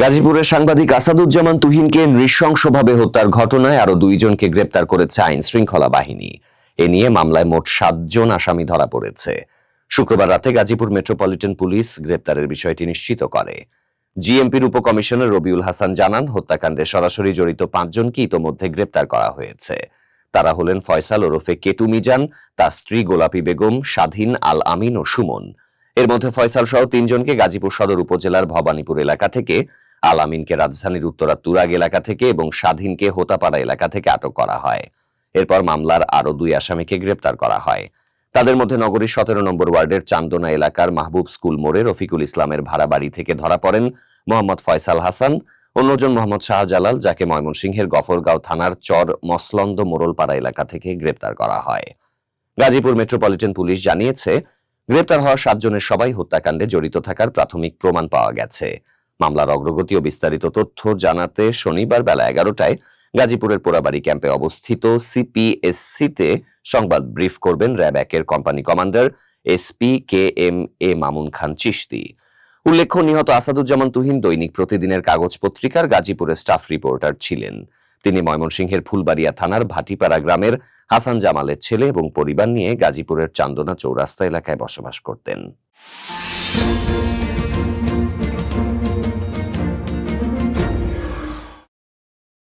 গাজীপুরের সাংবাদিক আসাদুজ্জামান তুহিনকে নৃশংসভাবে হত্যার ঘটনায় আরো 2 জনকে গ্রেপ্তার করেছে আইন শৃঙ্খলা বাহিনী। এ নিয়ে মামলায় মোট 7 জন আসামি ধরা পড়েছে। শুক্রবার রাতে গাজীপুর মেট্রোপলিটন পুলিশ গ্রেপ্তারের বিষয়টি নিশ্চিত করে। জিএমপির উপকমিশনার রবিউল হাসান জানান, হত্যাকাণ্ডে সরাসরি জড়িত 5 জনকে ইতোমধ্যে গ্রেপ্তার করা হয়েছে। তারা হলেন ফয়সাল ওরফে কেটু মিজান, তার স্ত্রী গোলাপী বেগম, স্বাধীন, আল আমিন ও সুমন। এর মধ্যে ফয়সাল সহ 3 জনকে গাজীপুর সদর উপজেলার ভবানীপুর এলাকা থেকে, আল আমিনকে রাজধানীর উত্তরা তুরাগ এলাকা থেকে এবং স্বাধীনকে হোতাপাড়া এলাকা থেকে আটক করা হয়। এরপর মামলার আরো 2 আসামিকে গ্রেপ্তার করা হয়। তাদের মধ্যে নগরীর 17 নম্বর ওয়ার্ডের চান্দনা এলাকার মাহবুব স্কুল মোড়ে রফিকুল ইসলামের ভাড়া বাড়ি থেকে ধরা পড়েন মোহাম্মদ ফয়সাল হাসান। অন্যজন মোহাম্মদ শাহজালাল, যাকে ময়মনসিংহের গফরগাঁও থানার চর মসলন্দ মোড়লপাড়া এলাকা থেকে গ্রেপ্তার করা হয়। গাজীপুর মেট্রোপলিটন পুলিশ জানিয়েছে, গ্রেপ্তার হওয়া 7 জনের সবাই হত্যাকাণ্ডে জড়িত থাকার প্রাথমিক প্রমাণ পাওয়া গেছে। মামলার অগ্রগতি ও বিস্তারিত তথ্য জানাতে শনিবার বেলা 11টায় গাজীপুরের পোড়াবাড়ি ক্যাম্পে অবস্থিত সিপিএসসিতে সংবাদ ব্রিফ করবেন র‍্যাব 1-এর company commander SP KM-A Mamun Khan Chishti. উল্লেখ্য, নিহত আসাদুজ্জামান তুহিন দৈনিক প্রতিদিনের কাগজ পত্রিকার গাজীপুরের স্টাফ রিপোর্টার ছিলেন। তিনি ময়মনসিংহের ফুলবাড়িয়া থানার ভাটিপাড়া গ্রামের হাসান জামালের ছেলে এবং পরিবার নিয়ে গাজীপুরের চান্দনা চৌরাস্তা এলাকায় বসবাস করতেন।